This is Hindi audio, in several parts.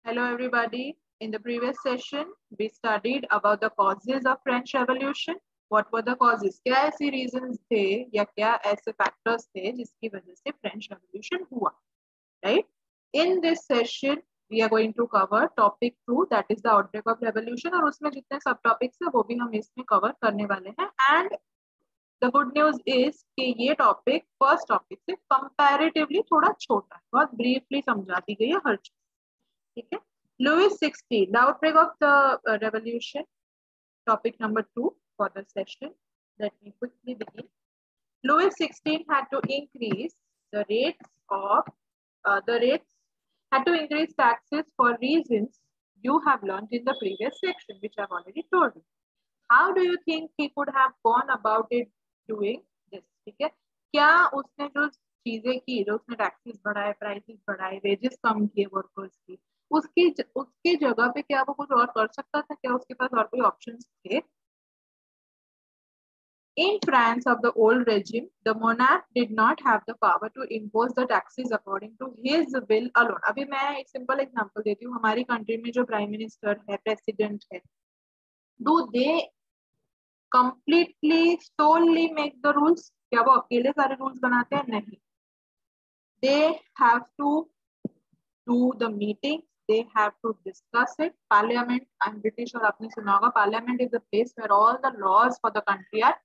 Hello everybody. In the previous session, we studied about the causes of French Revolution. What were the causes? क्या ऐसी reasons थे या क्या ऐसे factors थे जिसकी वजह से French Revolution हुआ? Right? In this session, we are going to cover topic 2, that is the outbreak of revolution. और उसमें जितने सब topics है वो भी हम इसमें cover करने वाले हैं. And the good news is कि ये topic first topic से comparatively थोड़ा छोटा है, बहुत briefly समझा दी गई है हर चीज. ठीक है. Louis XVI, the outbreak of the revolution, topic number 2 for the session. Let me quickly begin. Louis XVI had to increase the rates of had to increase taxes for reasons you have learned in the previous section, which I've already told you. How do you think he could have gone about it doing this? ठीक है. क्या उसने जो चीजें की, जो उसने टैक्सेस बढ़ाए, प्राइसेस बढ़ाए, वेजेस कम किए वर्कर्स की, उसकी जगह पे क्या वो कुछ और कर सकता था? क्या उसके पास और कोई ऑप्शंस थे? In France of the old regime, the monarch did not have the power to impose the taxes according to his will alone. अभी मैं एक सिंपल एग्जांपल देती हूँ. हमारी कंट्री में जो प्राइम मिनिस्टर है, प्रेसिडेंट है, do they completely solely make the rules? क्या वो अकेले सारे रूल्स बनाते हैं? नहीं. They have to do the meeting. They have to discuss it. Parliament, I'm British और आपने सुना होगा, Parliament is the place where all the laws for the country are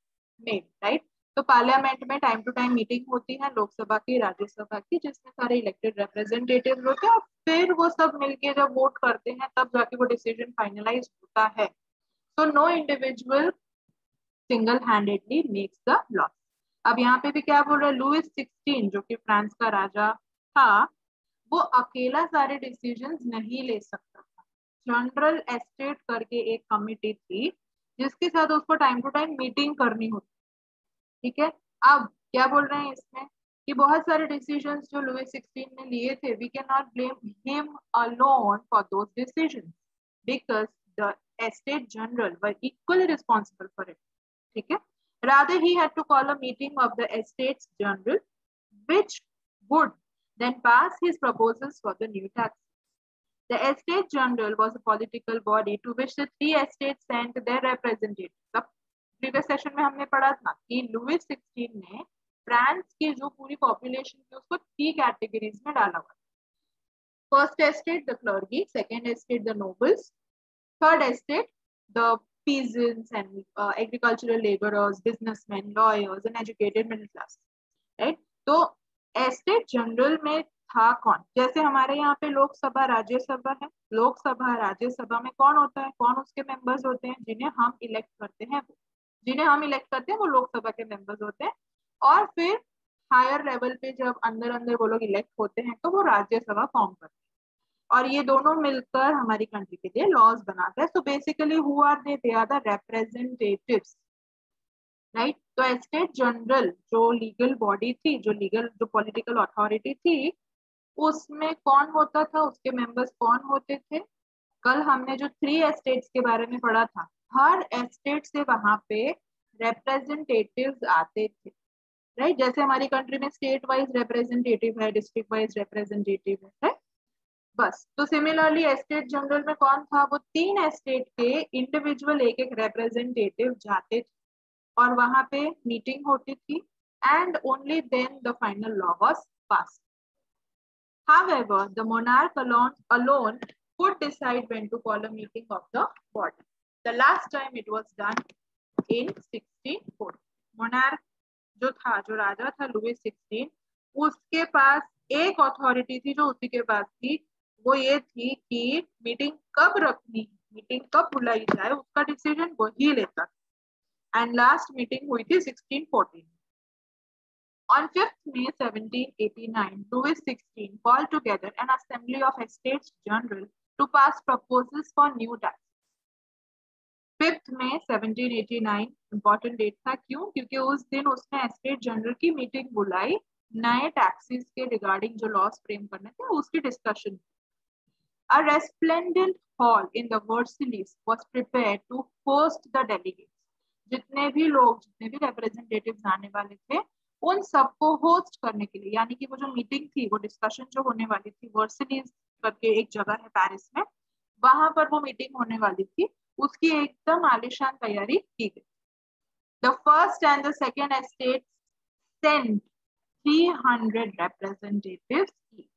made, right? तो पार्लियामेंट में टाइम टू टाइम मीटिंग होती है, लोकसभा की, राज्यसभा की, जिसमें सारे इलेक्टेड रिप्रेजेंटेटिव होते हैं, और फिर वो सब मिलके जब वोट करते हैं तब जाके वो डिसीजन फाइनलाइज होता है. So no individual single handedly makes the law. अब यहाँ पे भी क्या बोल रहा है? लुइस 16 जो कि फ्रांस का राजा था, वो अकेला सारे डिसीजंस नहीं ले सकता था. जनरल एस्टेट करके एक कमिटी थी जिसके साथ उसको टाइम टू टाइम मीटिंग करनी होती. ठीक है. अब क्या बोल रहे हैं इसमें कि बहुत सारे डिसीजंस जो लुइस 16 ने लिए थे, we can not blame him alone for those decisions because the estate general were equally responsible for it. ठीक है. Rather, he had to call a meeting of the Estates General, which would then pass his proposals for the new taxes. The Estates General was a political body to which the 3 estates sent their representatives. अब previous session में हमने पढ़ा था कि लुइस 16 ने फ्रांस की जो पूरी पॉपुलेशन थी उसको 3 कैटेगरीज में डाला हुआ. First estate the clergy, second estate the nobles, third estate the peasants and agricultural laborers, businessmen, lawyers and educated middle class, right? तो एस्टेट जनरल में था कौन? जैसे हमारे यहाँ पे लोकसभा राज्यसभा है. लोकसभा राज्यसभा में कौन होता है? कौन उसके मेंबर्स होते हैं? जिन्हें हम इलेक्ट करते हैं. जिन्हें हम इलेक्ट करते हैं वो लोकसभा के मेंबर्स होते हैं. और फिर हायर लेवल पे जब अंदर अंदर वो लोग इलेक्ट होते हैं तो वो राज्यसभा फॉर्म करते हैं, और ये दोनों मिलकर हमारी कंट्री के लिए लॉज बनाते हैं. So basically who are they are the representatives, right? तो एस्टेट जनरल जो लीगल बॉडी थी, जो पॉलिटिकल अथॉरिटी थी, उसमें कौन होता था? उसके मेंबर्स कौन होते थे? कल हमने जो 3 एस्टेट्स के बारे में पढ़ा था, हर एस्टेट से वहां पे रिप्रेजेंटेटिव्स आते थे, राइट? जैसे हमारी कंट्री में स्टेट वाइज रिप्रेजेंटेटिव है, डिस्ट्रिक्ट वाइज रिप्रेजेंटेटिव है, राइट? बस. तो सिमिलरली एस्टेट जनरल में कौन था? वो 3 एस्टेट के इंडिविजुअल एक रिप्रेजेंटेटिव जाते थे और वहां पे मीटिंग होती थी, and only then the final law was passed. However, the monarch alone could decide when to call a meeting of the body. The last time it was done in 1640. monarch जो राजा था लुइस 16, उसके पास एक अथॉरिटी थी जो उसी के पास थी. वो ये थी कि मीटिंग कब रखनी, मीटिंग कब बुलाई जाए, उसका डिसीजन वही लेता था. एंड लास्ट मीटिंग हुई थी 1614. On 5th May 1789, Louis XVI called together an assembly of Estates General to pass proposals for new taxes. 5th May 1789 important date था. क्यों? क्योंकि उस दिन उसने एस्टेट जनरल की मीटिंग बुलाई, नए टैक्सेस के रिगार्डिंग जो लॉस फ्रेम करने थे उसकी discussion. A resplendent hall in the Versailles was prepared to host the delegates. जितने भी रिप्रेजेंटेटिव्स आने वाले थे उन सबको होस्ट करने के लिए, यानी कि वो जो मीटिंग थी, वो डिस्कशन जो होने वाली थी, वर्सिलीज करके एक जगह है पेरिस में, वहां पर वो मीटिंग होने वाली थी, उसकी एकदम आलिशान तैयारी की गई। The first and the second estate sent 300 representatives each.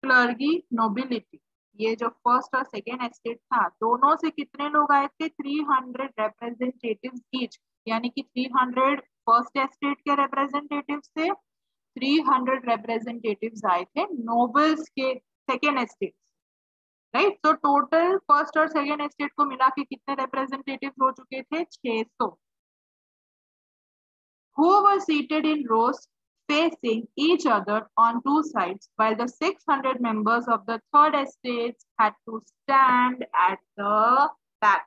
Clergy nobility, ये जो फर्स्ट और सेकेंड एस्टेट था, दोनों से कितने लोग आए थे? 300 representatives each, यानी कि 300 फर्स्ट एस्टेट के रिप्रेजेंटेटिव से, 300 representatives आए थे नोबल्स के सेकेंड एस्टेट, राइट। तो टोटल फर्स्ट और सेकेंड एस्टेट को मिला के कितने रिप्रेजेंटेटिव हो चुके थे? 600, who were seated in rows facing each other on two sides, while the 600 members of the third estate had to stand at the back.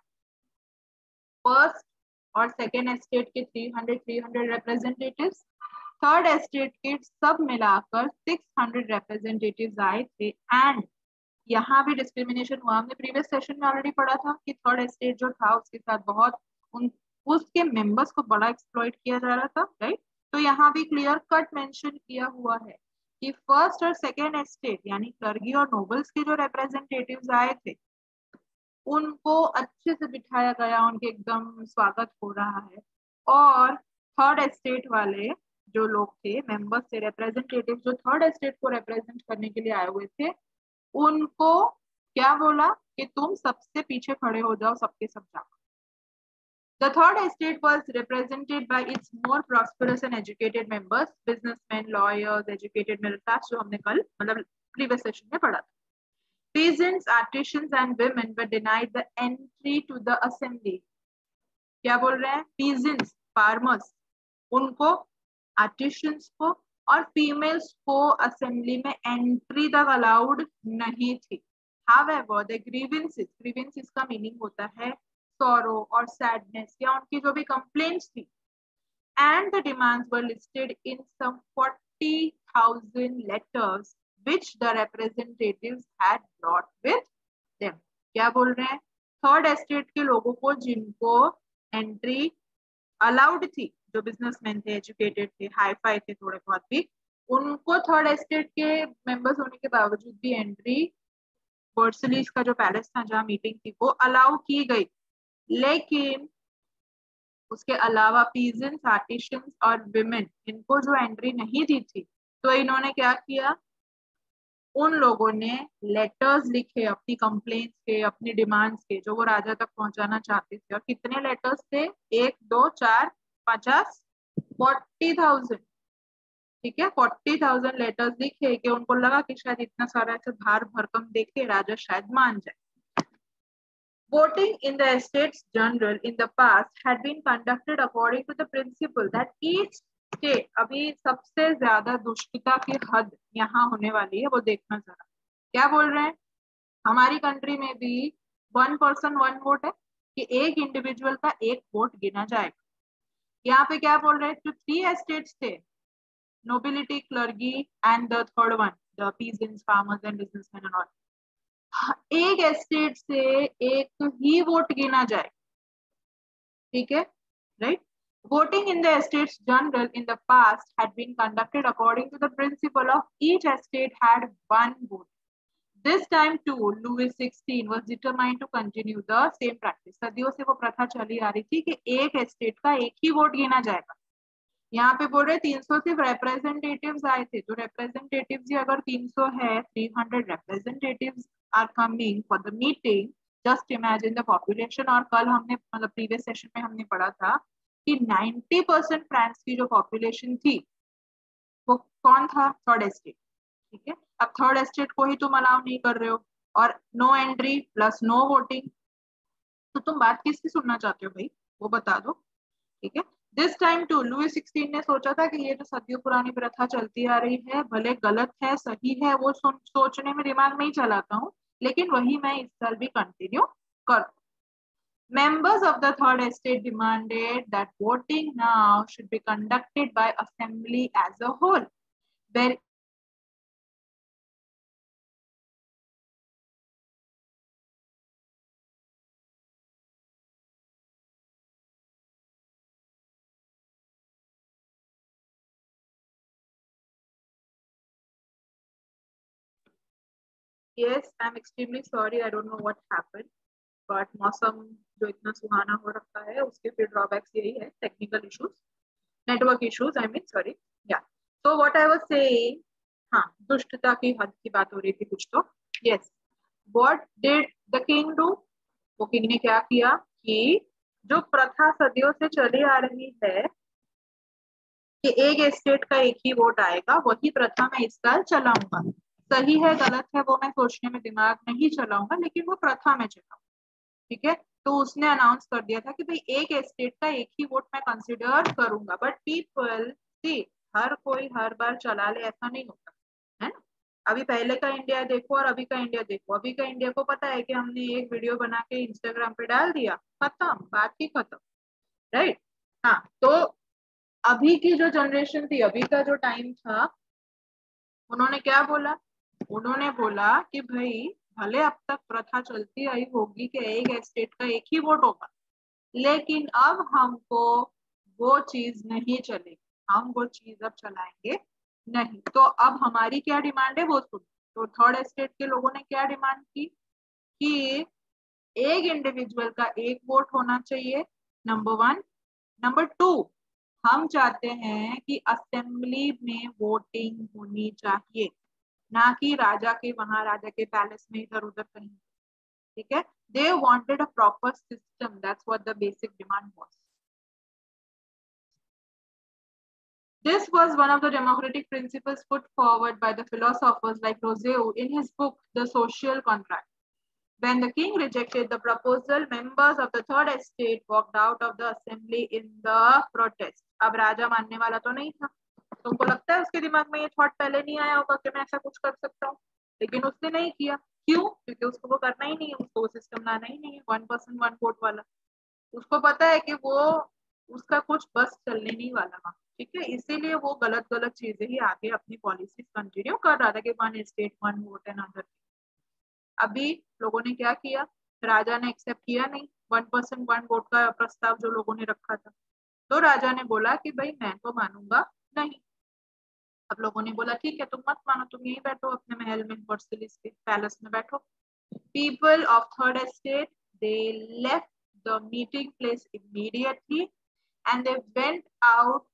First और सेकेंड एस्टेट के 300 representatives, थर्ड एस्टेट के सब मिलाकर 600 representatives आए थे। एंड यहाँ भी डिस्क्रिमिनेशन हुआ, हमने प्रीवियस सेशन में ऑलरेडी पढ़ा था कि थर्ड एस्टेट जो था उसके साथ बहुत उसके मेंबर्स को बड़ा एक्सप्लॉइट किया जा रहा था, राइट। तो यहाँ भी क्लियर कट मेंशन किया हुआ है कि फर्स्ट और सेकेंड एस्टेट यानी क्लर्गी और नोबल्स के जो रिप्रेजेंटेटिव्स आए थे, उनको अच्छे से बिठाया गया, उनके एकदम स्वागत हो रहा है। और थर्ड एस्टेट वाले जो लोग थे, मेंबर्स थे, रिप्रेजेंटेटिव जो थर्ड एस्टेट को रिप्रेजेंट करने के लिए आए हुए थे, उनको क्या बोला कि तुम सबसे पीछे खड़े हो जाओ, सबके सब जाओ। The third estate was represented by its more prosperous and educated members, businessmen, lawyers, educated middle class, जो हमने कल मतलब previous session में पढ़ा था. Peasants, artisans and women were denied the entry to the assembly. क्या बोल रहे हैं? Peasants, farmers, उनको, artisans को और females को assembly में entry तक allowed नहीं थी. However, the grievances का meaning होता है sorrow और sadness या उनकी जो भी complaints थी, and the demands were listed in some 40,000 letters which the representatives had brought with them. क्या बोल रहे हैं? थर्ड एस्टेट के लोगों को जिनको एंट्री अलाउड थी, जो बिजनेसमैन थे, एजुकेटेड थे, हाई फाई थे थोड़े बहुत भी, उनको थर्ड एस्टेट के मेंबर्स होने के बावजूद भी एंट्री वर्सलीज का जो पैलेस था जहाँ मीटिंग थी वो अलाउ की गई। लेकिन उसके अलावा पीजेंट्स, आर्टिशंस और विमेन, इनको जो एंट्री नहीं दी थी, तो इन्होंने क्या किया? उन लोगों ने लेटर्स लिखे अपनी कंप्लेंट्स के, अपनी डिमांड्स के, जो वो राजा तक पहुंचाना चाहते थे। और कितने लेटर्स थे? 1, 2, 4, 50, 40,000, ठीक है, 40,000 लेटर्स लिखे कि उनको लगा कि शायद इतना सारा ऐसे भार भरकम देखे राजा शायद मान जाए। Voting in the Estates General in the past had been conducted according to the principle that each state, अभी सबसे ज्यादा दुष्टता की हद यहाँ होने वाली है, वो देखना जरा। क्या बोल रहे हैं? हमारी कंट्री में भी 1 person 1 vote है कि एक इंडिविजुअल का एक वोट गिना जाएगा। यहाँ पे क्या बोल रहे हैं? जो 3 एस्टेट्स थे, nobility, clergy and the third one, the peasants, farmers and businessmen and all, एक एस्टेट से एक ही वोट गिना जाए, ठीक है, right. Voting in the Estates General in the past had been conducted according to the principle of each estate had 1 vote. This time too, Louis XVI was determined to continue the same practice. सदियों से वो प्रथा चली आ रही थी कि एक एस्टेट का एक ही वोट गिना जाएगा। यहाँ पे बोल रहे 300 सिर्फ रिप्रेजेंटेटिव्स आए थे, तो रिप्रेजेंटेटिव्स ही अगर 300 है, 300 representatives are coming for the meeting, just imagine the population. और कल हमने मतलब प्रीवियस सेशन में हमने पढ़ा था कि 90% फ्रांस की जो पॉपुलेशन थी वो कौन था? थर्ड एस्टेट, ठीक है। अब थर्ड एस्टेट को ही तुम अलाउ नहीं कर रहे हो और no entry plus no voting, तो तुम बात किसकी सुनना चाहते हो भाई, वो बता दो, ठीक है। दिस टाइम टू लुई 16 ने सोचा था कि ये जो सदियों पुरानी प्रथा चलती आ रही है, भले गलत है सही है वो सोचने में दिमाग नहीं चलाता हूँ, लेकिन वही मैं इस साल भी कंटिन्यू करूँ। Members of the third estate demanded that voting now should be conducted by assembly as a whole, where Yes, I'm extremely sorry. I don't know what happened, but मौसम जो इतना सुहाना हो रखा है उसके फिर ड्रॉबैक्स यही है, technical issues, network issues, I mean, sorry. या तो व्हाट आई वाज सेइंग, हाँ, दुष्टता की हद की बात हो रही थी कुछ तो। Yes, what did the king do? वो किंग ने क्या किया कि जो प्रथा सदियों से चली आ रही है कि एक एस्टेट का एक ही वोट आएगा, वही प्रथा मैं इस साल चलाऊंगा। सही है गलत है वो मैं सोचने में दिमाग नहीं चलाऊंगा, लेकिन वो प्रथा में चलाऊंगा। ठीक है, तो उसने अनाउंस कर दिया था कि भाई एक एस्टेट का एक ही वोट मैं कंसिडर करूंगा। बट पीपल सी, हर कोई हर बार चला ले ऐसा नहीं होता है ना। अभी पहले का इंडिया देखो और अभी का इंडिया देखो। अभी का इंडिया को पता है कि हमने एक वीडियो बना के इंस्टाग्राम पे डाल दिया, खत्म, बात ही खत्म, राइट। हाँ, तो अभी की जो जनरेशन थी, अभी का जो टाइम था, उन्होंने क्या बोला? उन्होंने बोला कि भाई भले अब तक प्रथा चलती आई होगी कि एक एस्टेट का एक ही वोट होगा, लेकिन अब हमको वो चीज नहीं चलेगी, हम वो चीज अब चलाएंगे नहीं। तो अब हमारी क्या डिमांड है वो सुनो। तो थर्ड एस्टेट के लोगों ने क्या डिमांड की कि एक इंडिविजुअल का एक वोट होना चाहिए, नंबर वन। नंबर टू, हम चाहते हैं कि असेंबली में वोटिंग होनी चाहिए, ना कि राजा के वहां, राजा के पैलेस में इधर उधर कहीं। ठीक है, they wanted a proper system, that's what the basic demand was. This was one of the democratic principles put forward by the philosophers like Rousseau in his book The Social Contract. When the king rejected the proposal, members of the third estate walked out of the assembly in the protest. अब राजा मानने वाला तो नहीं था। तुमको लगता है उसके दिमाग में ये थॉट पहले नहीं आया होगा कि मैं ऐसा कुछ कर सकता हूँ? लेकिन उसने नहीं किया। क्यों? क्योंकि उसको वो करना ही नहीं है, उसको वो सिस्टम लाना ही नहीं है, 1% 1 वोट वाला। उसको पता है कि वो, उसका कुछ बस चलने नहीं वाला वहां। ठीक है, इसीलिए वो गलत गलत चीजें ही आगे अपनी पॉलिसी कंटिन्यू कर रहा था कि 1 स्टेट 1 वोट एंड अदर। अभी लोगों ने क्या किया? राजा ने एक्सेप्ट किया नहीं 1% 1 वोट का प्रस्ताव जो लोगों ने रखा था। तो राजा ने बोला कि भाई मैं तो मानूंगा नहीं। अब लोगों ने बोला ठीक है, तुम मत मानो, तुम यही बैठो अपने महल में, वर्सिलिस के पैलेस में बैठो। People of third estate, they left the meeting place immediately and they went out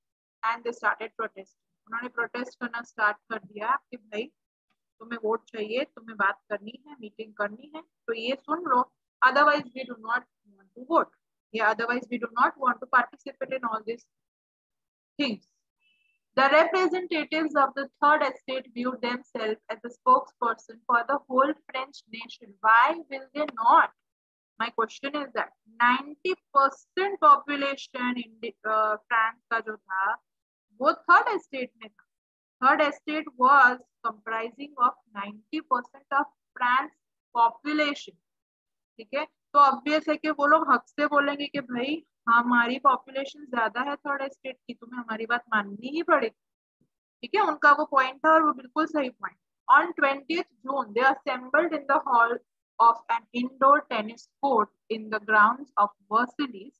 and they started protesting. उन्होंने प्रोटेस्ट करना स्टार्ट कर दिया कि भाई तुम्हें वोट चाहिए, तुम्हें बात करनी है, मीटिंग करनी है, तो ये सुन लो, otherwise we do not want to vote, yeah, otherwise we do not want to participate in all these things. The representatives of the third estate viewed themselves as a spokesperson for the whole French nation. Why will they not? My question is that 90% population in France का जो था वो थर्ड एस्टेट में था। Third estate was comprising of 90% of France population। ठीक है, तो ऑब्वियस है कि वो लोग हक से बोलेंगे कि भाई हमारी पॉपुलेशन ज्यादा है थर्ड एस्टेट की, तुम्हें हमारी बात माननी ही पड़ेगी। ठीक है, उनका वो पॉइंट था और वो बिल्कुल सही point. On 20th June, they assembled in the hall of an indoor tennis court in the grounds of Versailles.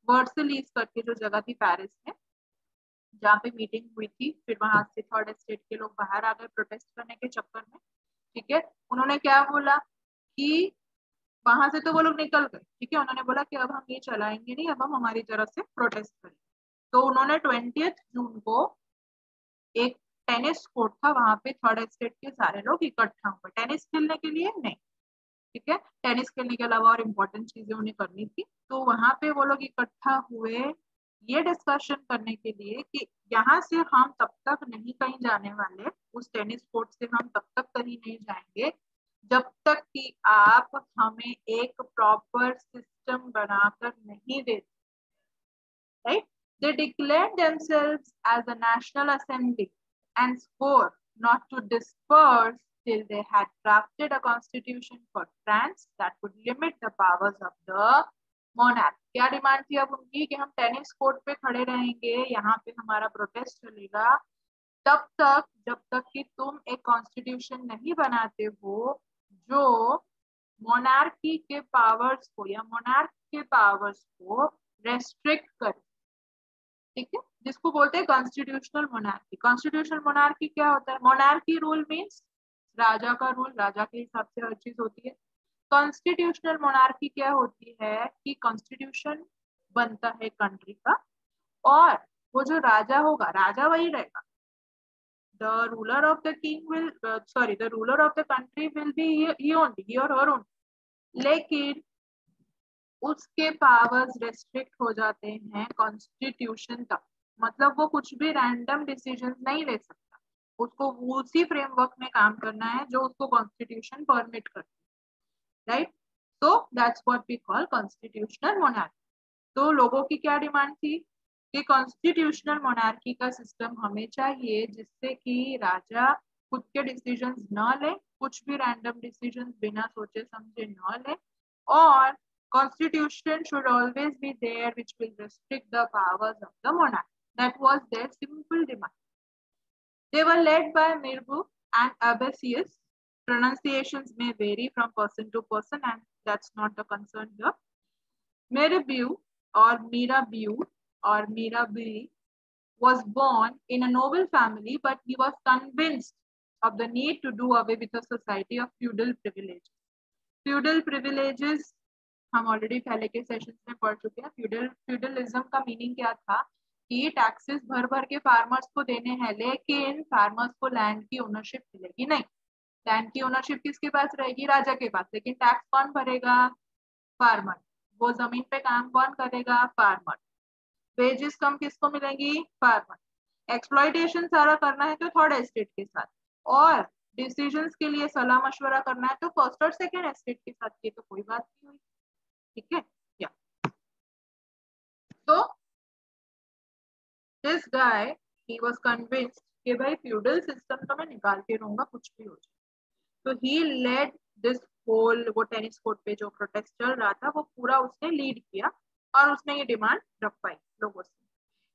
वर्सलीज करके जो जगह थी पेरिस में, जहाँ पे मीटिंग हुई थी, फिर वहां से थर्ड एस्टेट के लोग बाहर आ गए प्रोटेस्ट करने के चक्कर में। ठीक है, उन्होंने क्या बोला कि वहां से तो वो लोग निकल गए। ठीक है, उन्होंने बोला कि अब हम ये चलाएंगे नहीं, अब हम हमारी तरफ से प्रोटेस्ट करेंगे। तो उन्होंने 20th जून को एक टेनिस कोर्ट था, वहां पे थर्ड एस्टेट के सारे लोग इकट्ठा हुए टेनिस खेलने के लिए नहीं। ठीक है, टेनिस खेलने के अलावा और इम्पोर्टेंट चीजें उन्हें करनी थी, तो वहां पे वो लोग इकट्ठा हुए ये डिस्कशन करने के लिए कि यहाँ से हम तब तक नहीं कहीं जाने वाले, उस टेनिस कोर्ट से हम तब तक कहीं नहीं जाएंगे जब तक कि आप हमें एक प्रॉपर सिस्टम बनाकर नहीं देते। Right, they declared themselves as a national assembly and swore not to disperse till they had drafted a constitution for France that would limit the powers of the monarch. क्या डिमांड थी अब उनकी कि हम टेनिस कोर्ट पे खड़े रहेंगे, यहाँ पे हमारा प्रोटेस्ट चलेगा तब तक जब तक कि तुम एक कॉन्स्टिट्यूशन नहीं बनाते हो जो मोनार्की के पावर्स को या मोनार्क के पावर्स को रेस्ट्रिक्ट करे। ठीक है, जिसको बोलते हैं कॉन्स्टिट्यूशनल मोनार्की। कॉन्स्टिट्यूशनल मोनार्की क्या होता है? मोनार्की रूल मीन्स राजा का रूल, राजा के हिसाब से हर चीज होती है। कॉन्स्टिट्यूशनल मोनार्की क्या होती है कि कॉन्स्टिट्यूशन बनता है कंट्री का, और वो जो राजा होगा, राजा वही रहेगा, the ruler of the king will the ruler of the country will be he only, he or her only, लेकिन उसके पावर्स रेस्ट्रिक्ट हो जाते हैं कॉन्स्टिट्यूशन तक। मतलब वो कुछ भी रैंडम डिसीजन नहीं ले सकता, उसको उसी फ्रेमवर्क में काम करना है जो उसको कॉन्स्टिट्यूशन परमिट करती है, right. So that's what we call constitutional monarchy. तो लोगों की क्या डिमांड थी कि कॉन्स्टिट्यूशनल मोनार्की का सिस्टम हमें चाहिए जिससे कि राजा खुद के डिसीजंस न ले, कुछ भी रैंडम डिसीजंस बिना सोचे समझे न ले, और constitution should always be there which will restrict the powers of the monarch. That was their simple demand. They were led by Mirbu and Abbasius. Pronunciations may vary from person to person and that's not the concern here. Mirbu or Mirabeau or Mirabeau was born in a noble family, but he was convinced of the need to do away with a society of feudal privileges. Feudal privileges हम ऑलरेडी पहले के सेशंस में पढ़ चुके हैं। फ्यूडलिज्म का मीनिंग क्या था कि टैक्सेस भर भर के फार्मर्स को देने हैं, लेकिन फार्मर्स को लैंड की ओनरशिप मिलेगी नहीं। लैंड की ओनरशिप किसके पास रहेगी? राजा के पास। लेकिन टैक्स कौन भरेगा? फार्मर। वो जमीन पे काम कौन करेगा? फार्मर। वेजेस कम किसको मिलेंगी? फार्मर। एक्सप्लॉइटेशन सारा करना है तो थर्ड एस्टेट के साथ, और डिसीजंस के लिए सलाह मशवरा करना है तो फर्स्ट और सेकेंड एस्टेट के साथ। ये तो कोई बात नहीं हुई, ठीक है। या तो this guy he was convinced कि भाई फ्यूडल सिस्टम तो मैं निकाल के रहूंगा कुछ भी हो जाए। तो ही लेड दिस होल, वो टेनिस कोर्ट पे जो प्रोटेस्ट चल रहा था वो पूरा उसने लीड किया और उसने ये डिमांड रखवाई लोगों से।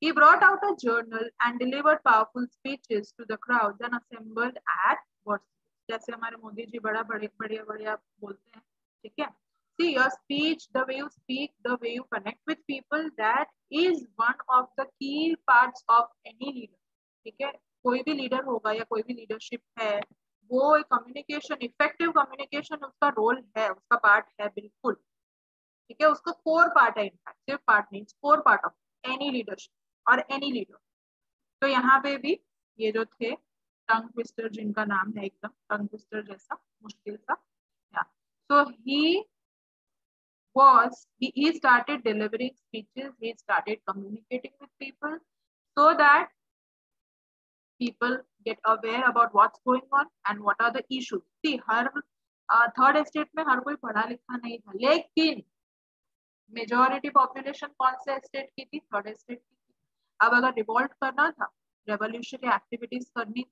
He brought out a journal and delivered powerful speeches to the crowd then assembled at Versailles. जैसे हमारे मोदी जी बड़ा बढ़िया बोलते हैं, ठीक है। See, your speech, the way you speak, the way you connect with people, that is one of the key parts of any leader. ठीक है, कोई भी लीडर होगा या कोई भी लीडरशिप है, वो कम्युनिकेशन, इफेक्टिव कम्युनिकेशन उसका रोल है, उसका पार्ट है, बिल्कुल, ठीक है। उसका कोर पार्ट है, इनफैक्ट सिर्फ पार्ट नहीं, core part of any leadership और एनी लीडर। तो यहाँ पे भी ये जो थे टंग ट्विस्टर, जिनका नाम है एकदम टंग ट्विस्टर जैसा मुश्किल सा, so he started delivering speeches, he started communicating with people so that people get aware about what's going on and what are the issues. See, her third estate में हर कोई पढ़ा लिखा नहीं था, लेकिन मेजॉरिटी पॉपुलेशन कौन से एस्टेट की थी? थर्ड एस्टेट की थी। अब अगर रिवॉल्ट करना था, रेवोल्यूशनरी एक्टिविटीज करनी थी,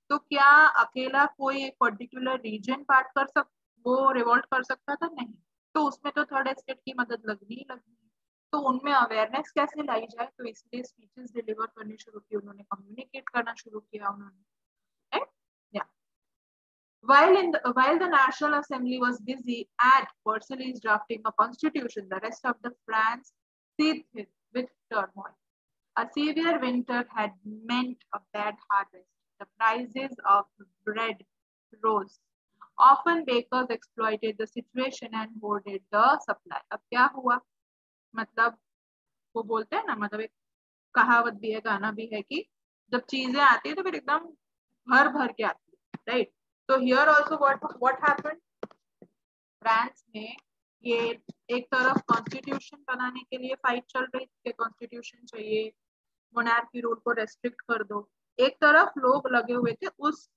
तो क्या अकेला कोई एक पर्टिकुलर रीजन पार्ट कर वो रिवॉल्ट कर सकता था? नहीं। तो उसमें तो थर्ड एस्टेट की मदद लगनी ही लगनी है। तो उनमें अवेयरनेस कैसे लाई जाए, तो इसलिए स्पीचेस डिलीवर करनी शुरू की उन्होंने, कम्युनिकेट करना शुरू किया उन्होंने, right? Yeah. While the National Assembly was busy at Versailles drafting a constitution, the rest of the France seethed with turmoil. A severe winter had meant a bad harvest. The prices of bread rose. Often bakers exploited the situation and hoarded the supply. अब क्या हुआ? मतलब वो बोलते हैं ना, मतलब एक कहावत भी है, गाना भी है कि जब चीजें आती है तो फिर एकदम भर भर के आती है, राइट। तो here also what happened, France में ये एक तरफ कॉन्स्टिट्यूशन बनाने के लिए फाइट चल रही थी, कॉन्स्टिट्यूशन चाहिए, मोनार्की रूल को रेस्ट्रिक्ट कर दो। एक तरफ लोग लगे हुए थे उस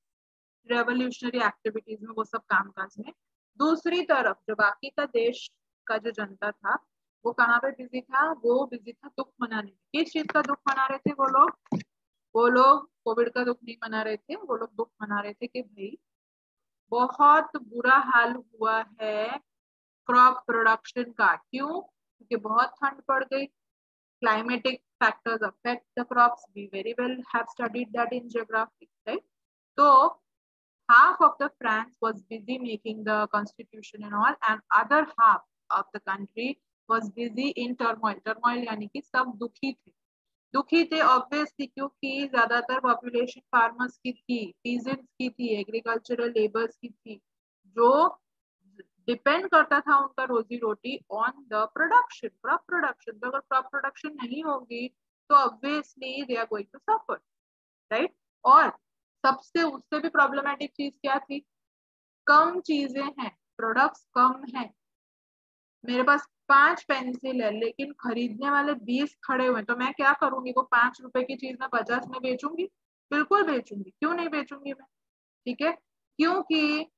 रेवोल्यूशनरी एक्टिविटीज में, वो सब कामकाज में। दूसरी तरफ जो बाकी का देश का जो जनता था वो कहाँ पे बिजी था? वो बिजी था दुख मनाने में। किस चीज का दुख मना रहे थे वो लोग कोविड का दुख नहीं मना रहे थे, वो लोग दुख मना रहे थे कि भाई बहुत बुरा हाल हुआ है क्रॉप प्रोडक्शन का। क्यों? क्योंकि बहुत ठंड पड़ गई। climatic factors affect the crops. We very well have studied that in geography, right? So half of the France was busy making the constitution and all, and other half of the country was busy in turmoil. Turmoil यानी कि सब दुखी थे, दुखी थे ऑब्वियसली, क्योंकि ज्यादातर पॉपुलेशन फार्मर्स की थी, पीजेंट्स की थी, एग्रीकल्चरल लेबर्स की थी, जो डिपेंड करता था उनका रोजी रोटी on the production, crop production. तो अगर क्रॉप प्रोडक्शन नहीं होगी तो obviously they are going to suffer, right. और सबसे उससे भी प्रॉब्लमेटिक चीज क्या थी, कम चीजें हैं, प्रोडक्ट्स कम है, मेरे पास 5 पेंसिल है लेकिन खरीदने वाले 20 खड़े हुए, तो मैं क्या करूंगी, वो 5 रुपए की चीज मैं 50 में बेचूंगी? बिल्कुल बेचूंगी, क्यों नहीं बेचूंगी मैं, ठीक है, क्योंकि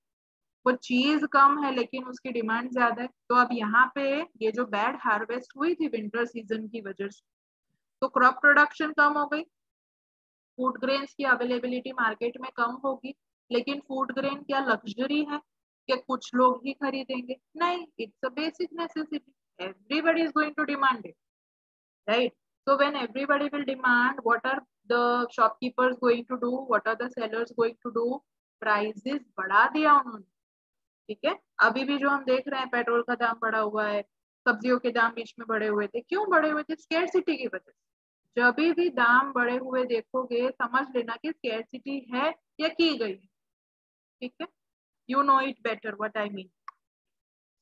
वो चीज कम है लेकिन उसकी डिमांड ज्यादा है। तो अब यहाँ पे ये जो बैड हार्वेस्ट हुई थी विंटर सीजन की वजह से, तो क्रॉप प्रोडक्शन कम हो गई, फूड ग्रेन्स की अवेलेबिलिटी मार्केट में कम होगी। लेकिन फूड ग्रेन क्या लग्जरी है कि कुछ लोग ही खरीदेंगे? नहीं, it's a basic necessity, everybody is going to demand it, right? So when everybody will demand, what are the shopkeepers going to do, what are the sellers going to do? Prices बढ़ा दिया उन्होंने, ठीक है। अभी भी जो हम देख रहे हैं पेट्रोल का दाम बढ़ा हुआ है, सब्जियों के दाम बीच में बढ़े हुए थे, क्यों बढ़े हुए थे? स्केर्सिटी की वजह से। जब भी दाम बढ़े हुए देखोगे समझ लेना कि स्केर्सिटी है या की गई है, ठीक है। You know it better what I mean.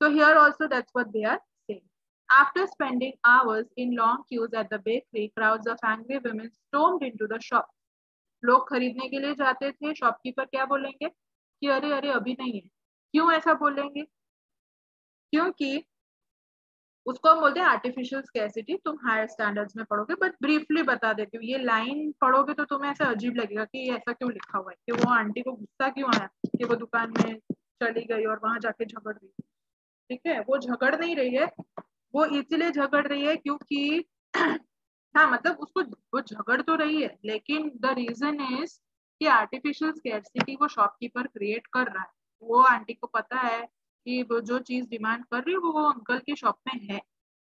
So here also that's what they are saying. After spending hours in long queues at the bakery, crowds of angry women stormed into the shop. लोग खरीदने के लिए जाते थे, शॉपकीपर क्या बोलेंगे कि अरे अरे अभी नहीं है। क्यों ऐसा बोलेंगे? क्योंकि उसको हम बोलते हैं आर्टिफिशियल स्कैसिटी। तुम हायर स्टैंडर्ड्स में पढ़ोगे, बट ब्रीफली बता देती हूँ, ये लाइन पढ़ोगे तो तुम्हें ऐसा अजीब लगेगा कि ये ऐसा क्यों लिखा हुआ है, कि वो आंटी को गुस्सा क्यों आया कि वो दुकान में चली गई और वहां जाके झगड़ रही, ठीक है। वो झगड़ नहीं रही है, वो इसलिए झगड़ रही है क्योंकि हाँ मतलब उसको, वो झगड़ तो रही है लेकिन द रीजन इज कि आर्टिफिशियल स्कैर्सिटी वो शॉपकीपर क्रिएट कर रहा है। वो आंटी को पता है कि वो जो चीज डिमांड कर रही है वो अंकल के शॉप में है,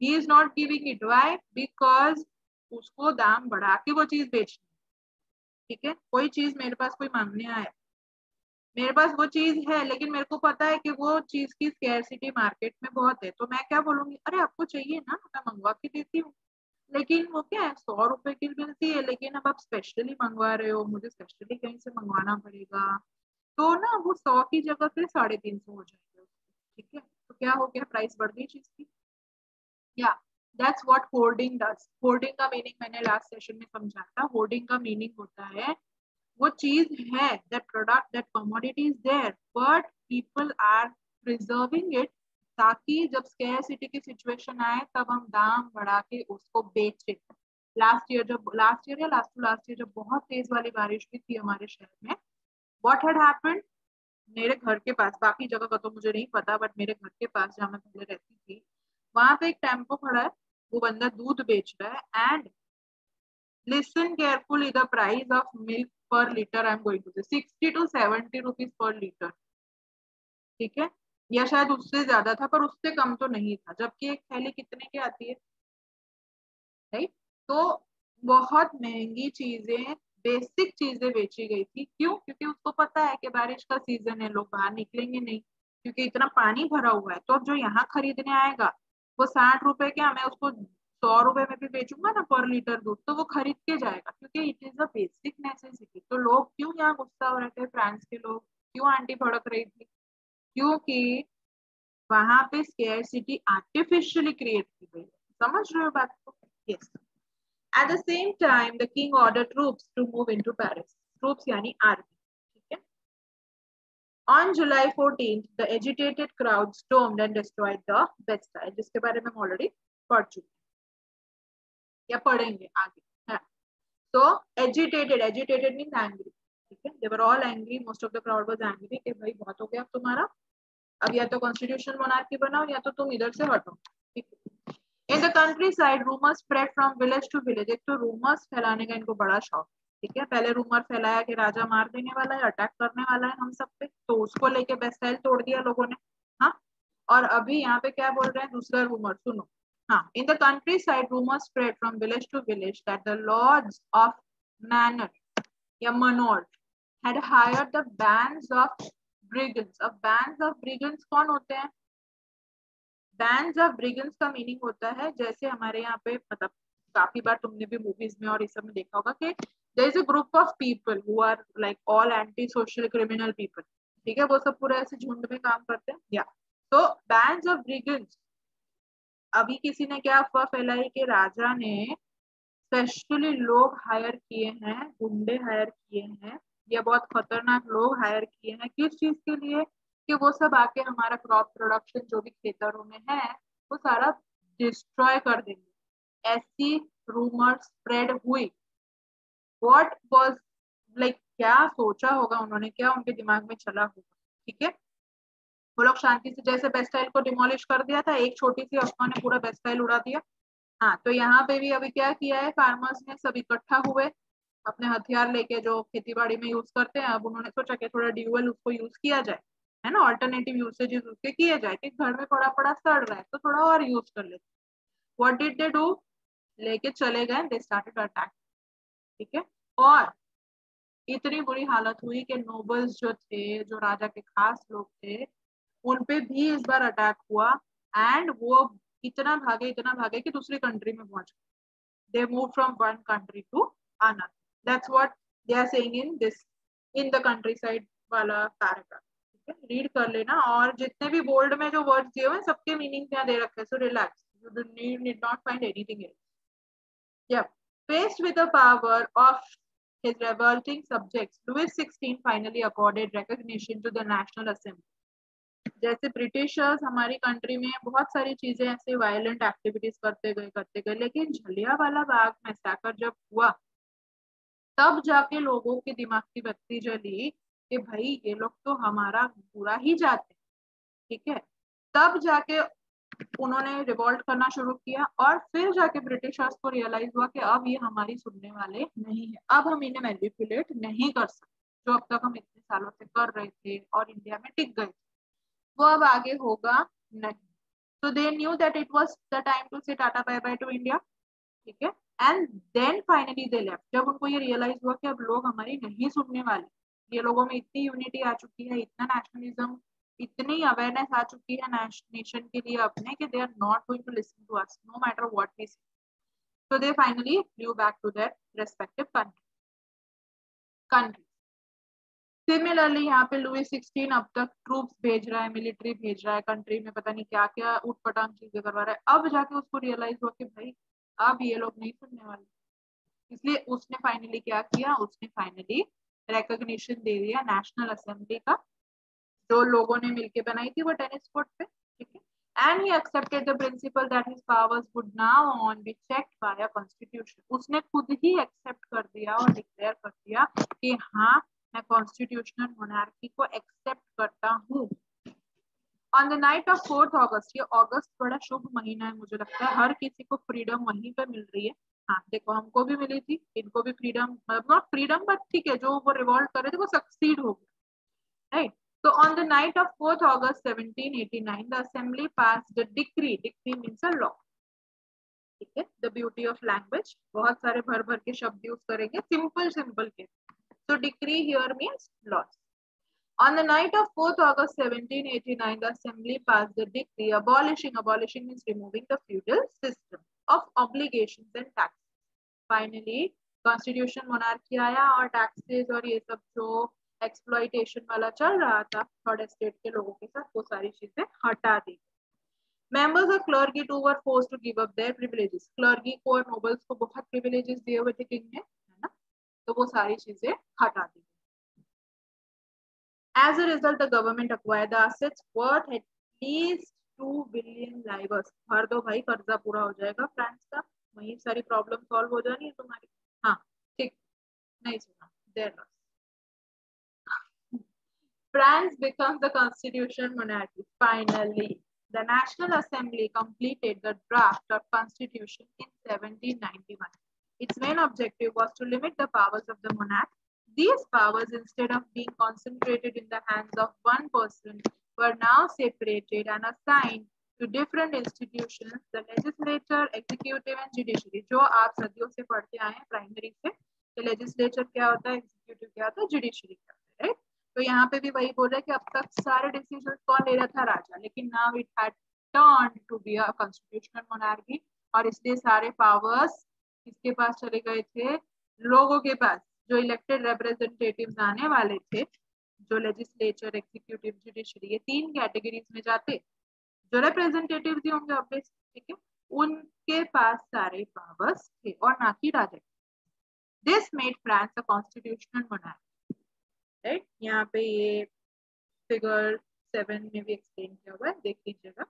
he is not giving it, why? Because उसको दाम बढ़ा के वो चीज बेचनी, ठीक है। कोई चीज मेरे पास कोई मांगने आया, मेरे पास वो चीज है लेकिन मेरे को पता है कि वो चीज की स्कैर्सिटी मार्केट में बहुत है, तो मैं क्या बोलूंगी, अरे आपको चाहिए ना, मैं मंगवा के देती हूँ। लेकिन वो क्या है, 100 रुपए की मिलती है, लेकिन अब आप स्पेशली मंगवा रहे हो, मुझे स्पेशली कहीं से मंगवाना पड़ेगा, तो ना वो 100 की जगह पे 350 हो जाएगा, ठीक है। तो क्या हो गया, प्राइस बढ़ गई चीज की। या that's what hoarding does. Hoarding का मीनिंग मैंने लास्ट सेशन में समझाया था। होर्डिंग का मीनिंग होता है वो चीज है, that product, that commodity is there but people are preserving it, ताकि जब स्कैर्सिटी की सिचुएशन आए तब हम दाम बढ़ा के उसको बेचे। लास्ट ईयर या लास्ट टू लास्ट ईयर जब बहुत तेज वाली बारिश हुई थी हमारे शहर में, व्हाट हैड हैपेंड, मेरे घर के पास, बाकी जगह का तो मुझे नहीं पता, बट मेरे घर के पास जहाँ मैं पहले रहती थी वहां पे एक टेम्पो खड़ा है, वो बंदा दूध बेच रहा है, and listen carefully, the price of milk per liter I'm going to say 60 to 70 rupees per liter, ठीक है, या शायद उससे ज्यादा था पर उससे कम तो नहीं था, जबकि एक थैली कितने की आती है, राइट। तो बहुत महंगी चीजें, बेसिक चीजें बेची गई थी, क्यों? क्योंकि उसको पता है कि बारिश का सीजन है, लोग बाहर निकलेंगे नहीं क्योंकि इतना पानी भरा हुआ है, तो अब जो यहाँ खरीदने आएगा वो 60 रुपए क्या, मैं उसको 100 रुपए में भी बेचूंगा ना पर लीटर दूध, तो वो खरीद के जाएगा क्योंकि it is a basic necessity. तो लोग क्यों यहाँ गुस्सा हो रहे थे, फ्रांस के लोग क्यों आंटी भड़क रही थी, क्योंकि वहां पे स्केर्सिटी आर्टिफिशियली क्रिएट की गई है। समझ रहे हो बात को? Yes. At the same time, the king ordered troops to move into Paris. Troops यानी army, ठीक है। On July 14th, the agitated crowd stormed and destroyed the Bastille, जिसके बारे में हम ऑलरेडी पढ़ चुके हैं या पढ़ेंगे आगे, है। So agitated means angry, ठीक है। They were all angry. Most of the crowd was angry कि भाई बहुत हो गया अब तुम्हारा, अब या तो कॉन्स्टिट्यूशनल मोनार्की बनाओ या तो तुम इधर से हटो, ठीक है। In the countryside rumours spread from village to village. एक तो रूमर्स फैलाने का इनको बड़ा शौक, ठीक है। पहले रूमर फैलाया कि राजा मार देने वाला है, अटैक करने वाला है हम सब पे, तो उसको लेके बेस्टाइल तोड़ दिया लोगों ने, हाँ। और अभी यहाँ पे क्या बोल रहे हैं, दूसरा रूमर सुनो, हाँ। In the countryside rumours spread from village to village that the lords of manor या manor had hired the bands of brigands। अब bands of brigands कौन होते हैं? बैंड्स ऑफ ब्रिगेंड्स का मीनिंग होता है जैसे हमारे यहाँ पे मतलब काफी बार तुमने भी मूवीज में और इस सब में देखा होगा कि there is a group of people who are like all antisocial criminal people, ठीक है, वो सब पूरे ऐसे झुंड में काम करते हैं या तो बैंड्स ऑफ ब्रिगेड्स। अभी किसी ने क्या अफवाह फैलाई कि राजा ने स्पेशली लोग हायर किए हैं, गुंडे हायर किए हैं या बहुत खतरनाक लोग हायर किए हैं, किस चीज के लिए, कि वो सब आके हमारा क्रॉप प्रोडक्शन जो भी खेतरों में है वो सारा डिस्ट्रॉय कर देंगे। ऐसी रूमर स्प्रेड हुई। व्हाट वाज लाइक, क्या सोचा होगा उन्होंने, क्या उनके दिमाग में चला होगा, ठीक है। वो लोग शांति से जैसे बेस्टाइल को डिमोलिश कर दिया था, एक छोटी सी अफवाह ने पूरा बेस्टाइल उड़ा दिया। हाँ, तो यहाँ पे भी अभी क्या किया है, फार्मर्स ने सब इकट्ठा हुए अपने हथियार लेके जो खेती बाड़ी में यूज करते हैं। अब उन्होंने सोचा कि थोड़ा ड्यूअल उसको यूज किया जाए, है ना, ऑल्टरनेटिव यूसेजेस उसके किए जाए, कि घर में पड़ा पड़ा सड़ रहा है तो थोड़ा और यूज कर लेते। व्हाट डिड दे डू, लेके चले गए, दे स्टार्टेड अटैक, ठीक है। और इतनी बुरी हालत हुई कि नोबल्स जो थे, जो राजा के खास लोग थे, उन पे भी इस बार अटैक हुआ। एंड वो इतना भागे कि दूसरी कंट्री में पहुंच गए। They move from one country to another. That's what they are saying in this, in the countryside वाला पैराग्राफ, ठीक है, रीड कर लेना। और जितने भी बोल्ड में जो वर्ड्स दिए हुए हैं सबके मीनिंग क्या दे रखे हैं, so relax, you need not find anything else. Yep. Faced with the power of his revolting subjects, Louis XVI finally accorded recognition to the National Assembly. जैसे ब्रिटिशर्स हमारी कंट्री में बहुत सारी चीजें ऐसे वायलेंट एक्टिविटीज करते गए, लेकिन जलियांवाला बाग मैसेकर जब हुआ तब जाके लोगों के दिमाग की बत्ती जली कि भाई ये लोग तो हमारा बुरा ही चाहते हैं, ठीक है। तब जाके उन्होंने रिवॉल्ट करना शुरू किया और फिर जाके ब्रिटिशर्स को रियलाइज हुआ कि अब ये हमारी सुनने वाले नहीं है, अब हम इन्हें मैनिपुलेट नहीं कर सकते, जो अब तक हम इतने सालों से कर रहे थे और इंडिया में टिक गए, वो अब आगे होगा नहीं। तो they knew that it was the time to say tata bye bye to India, ठीक है। And then finally they left, जब उनको ये रियलाइज हुआ कि अब लोग हमारी नहीं सुनने वाले, ये लोगों में इतनी यूनिटी आ चुकी है, इतना नेशनलिज्म, इतनी अवेयरनेस आ चुकी है नेशन के लिए अपने, कि they are not going to listen to us no matter what we say. So they finally flew back to their respective country. Similarly यहाँ पे लुई 16 अब तक ट्रूप्स भेज रहा है, मिलिट्री भेज रहा है कंट्री में, पता नहीं क्या क्या उठपटांग चीजें करवा रहा है। अब जाके उसको रियलाइज हुआ कि भाई अब ये लोग नहीं सुनने वाले, इसलिए उसने फाइनली क्या किया, उसने फाइनली रिकॉग्निशन दे दिया नेशनल असेंबली का, जो लोगों ने मिलके बनाई थी वो टेनिस कोर्ट पे, ठीक है। And he accepted the principal that his powers would now on be checked by a constitution. उसने खुद ही एक्सेप्ट कर दिया और डिक्लेयर कर दिया कि हाँ, मैं कॉन्स्टिट्यूशनल मोनार्की को एक्सेप्ट करता हूँ। On the night of 4th अगस्त, ये अगस्त बड़ा शुभ महीना है, मुझे लगता है हर किसी को फ्रीडम वहीं पे मिल रही है। हाँ देखो, हमको भी मिली थी, इनको भी फ्रीडम, नॉट फ्रीडम बट ठीक है, जो वो रिवॉल्ट कर रहे थे वो सक्सीड हो गया, right. So on the night of 4th August 1789, the Assembly passed the decree. Decree means a law. ठीक है, the beauty of language. बहुत सारे भर भर के शब्द यूज करेंगे, simple के. So decree here means laws. On the night of 4th August 1789, the Assembly passed the decree abolishing means removing the feudal system of obligations and taxes. Finally, Constitution monarchy आया और taxes और ये सब जो एक्सप्लॉइटेशन वाला चल रहा था थर्ड एस्टेट के लोगों के साथ, वो सारी चीजें हटा दी। Members of clergy too were forced to give up their privileges. Clergy को और नोबल्स को बहुत प्रिविलेजेस दिए हुए थे किंग ने, है ना, तो वो सारी चीजें हटा दी। As a result, the government acquired the assets worth at least 2 billion livres. भर दो भाई, कर्जा पूरा हो जाएगा फ्रांस का, वही सारी प्रॉब्लम सॉल्व हो जानी है तुम्हारी। हाँ ठीक, नहीं सुना, there loss. France becomes the constitutional monarchy. Finally, the National Assembly completed the draft of constitution in 1791. Its main objective was to limit the powers of the monarch. These powers, instead of being concentrated in the hands of one person, were now separated and assigned to different institutions, the legislature, executive and judiciary. जो आप सदियों से पढ़ते आए हैं प्राइमरी से, तो legislature क्या होता है, executive क्या होता है, judiciary क्या होता है, right? तो यहाँ पे भी वही बोल रहे हैं कि अब तक सारे डिसीजन कौन ले रहा था, राजा, लेकिन now it had turned to be a constitutional monarchy, और इसलिए सारे पावर्स किसके पास चले गए थे? लोगों के पास, जो इलेक्टेड रिप्रेजेंटेटिव्स आने वाले थे, जो लेजिस्लेचर, एग्जीक्यूटिव, जुडिशरी, ये 3 कैटेगरीज में जाते, जो रिप्रेजेंटेटिव ही होंगे ऑब्वियस, ठीक है, उनके पास सारे पावर्स थे और ना कि राजा। This made France a constitutional monarchy, right. यहाँ पे ये फिगर 7 में भी एक्सप्लेन किया हुआ है, देख लीजिएगा।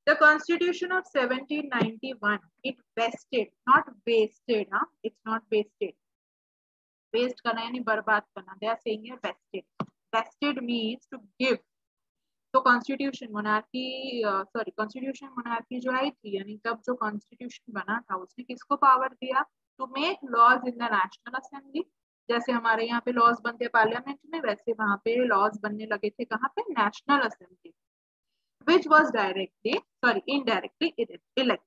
The Constitution of 1791, it vested, not wasted, huh? It's not wasted. Waste करना यानी बर्बाद करना. They are saying here vested. Vested means to give. तो constitution monarchy, sorry constitution monarchy जो आई थी, यानी तब जो कॉन्स्टिट्यूशन बना था उसने किसको पावर दिया? To make laws in the national assembly. जैसे हमारे यहाँ पे लॉज बनते हैं पार्लियामेंट में, वैसे वहां पे लॉज बनने लगे थे कहाँ पे? National assembly, which was indirectly elected.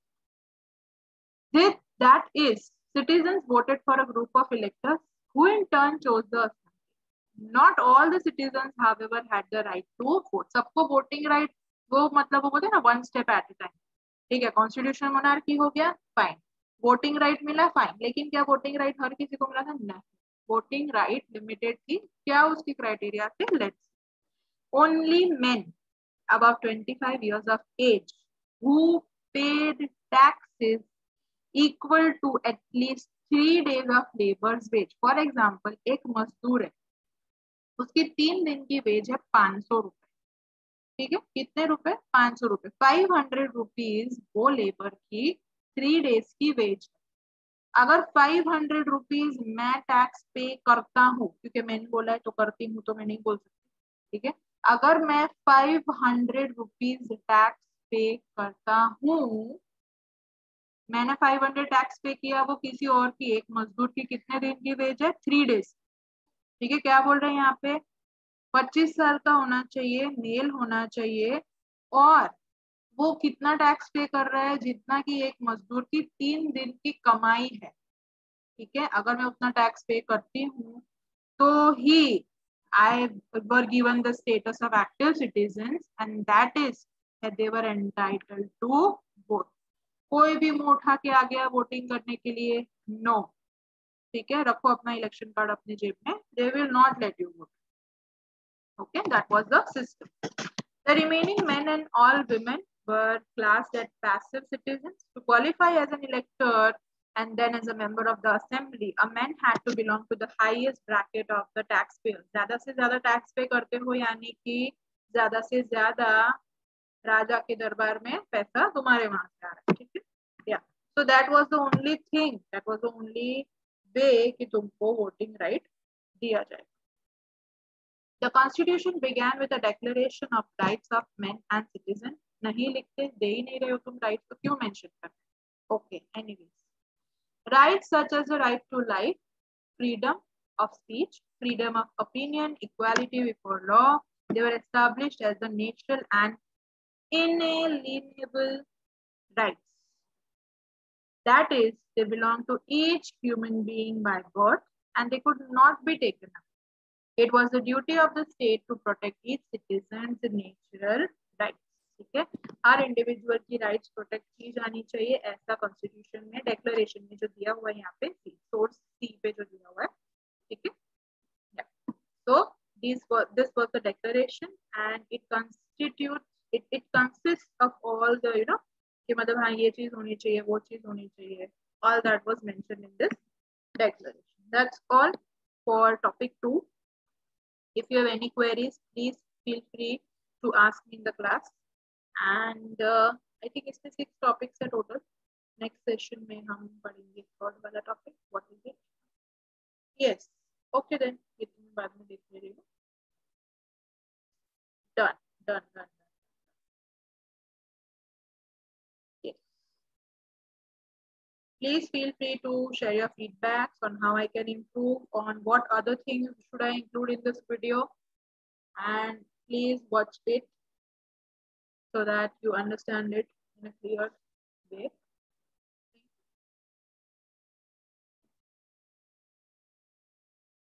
That is, citizens voted for a group of electors who in turn chose the assembly. Not all the citizens, however, had the right to vote. सबको voting right, वो मतलब वो बोलते हैं ना, one step at a time. ठीक है, कॉन्स्टिट्यूशनल मोनार्की हो गया, फाइन, वोटिंग राइट मिला, फाइन, लेकिन क्या वोटिंग राइट हर किसी को मिला था? नहीं, वोटिंग राइट लिमिटेड थी। क्या उसकी क्राइटेरिया थे? Let's only main above 25 years of age who paid taxes equal to at least 3 days of labor's wage. For example, एक मजदूर है, उसकी 3 दिन की वेज है 500 रुपए, ठीक है, कितने रुपए? 500 रुपए, 500 रुपीज वो लेबर की 3 डेज की वेज है। अगर 500 रुपीज मैं टैक्स पे करता हूँ, क्योंकि मैंने बोला है तो करती हूँ, तो मैं नहीं बोल सकती, ठीक है, अगर मैं 500 रुपीज टैक्स पे करता हूँ, मैंने 500 टैक्स पे किया, वो किसी और की, एक मजदूर की कितने दिन की वेज है? 3 डेज, ठीक है। क्या बोल रहे हैं यहाँ पे? 25 साल का होना चाहिए, मेल होना चाहिए, और वो कितना टैक्स पे कर रहा है? जितना कि एक मजदूर की 3 दिन की कमाई है, ठीक है। अगर मैं उतना टैक्स पे करती हूँ तो ही I were given the status of active citizens, and that is that they were entitled to vote. कोई भी मुंह उठा के आ गया वोटिंग करने के लिए? नो, ठीक है, रखो अपना इलेक्शन कार्ड अपनी जेब में, they will not let you vote. Okay, that was the system. The remaining men and all women were classed as passive citizens. To qualify as an elector and then as a member of the assembly, a man had to belong to the highest bracket of the taxpayers. ज़्यादा से ज़्यादा टैक्स पे करते हो, यानी कि ज़्यादा से ज़्यादा राजा के दरबार में पैसा तुम्हारे वहां से आ रहा है, ठीक है। या so that was the only thing, that was the only way कि तुमको वोटिंग राइट दिया जाए। The constitution began with a declaration of rights of men and citizens. नहीं लिखते, दे ही नहीं रहे हो तुम राइट्स, तो क्यों मेंशन करते? Okay, anyways, rights such as the right to life, freedom of speech, freedom of opinion, equality before law, they were established as the natural and inalienable rights. That is, they belong to each human being by birth and they could not be taken away. It was the duty of the state to protect each citizen's natural rights. ठीक है, हर इंडिविजुअल की राइट्स प्रोटेक्ट की जानी चाहिए, ऐसा कॉन्स्टिट्यूशन में, डेक्लेरेशन में जो दिया हुआ है यहाँ पे, सोर्स सी पे जो दिया हुआ है, ठीक है। So this was the declaration and it constitutes, it consists of all the, you know, कि मतलब हाँ ये चीज होनी चाहिए, वो चीज होनी चाहिए, all that was mentioned in this declaration. That's all for topic 2. If you have any queries, please feel free to ask me in the class. And I think इसमें 6 topics है total. Next session में हम पढ़ेंगे third वाला topic. What is it? Yes. Okay then. ये तुम बाद में देख ले रही हो. Done. Yes. Please feel free to share your feedbacks on how I can improve, on what other things should I include in this video, and please watch it so that you understand it in a clear way.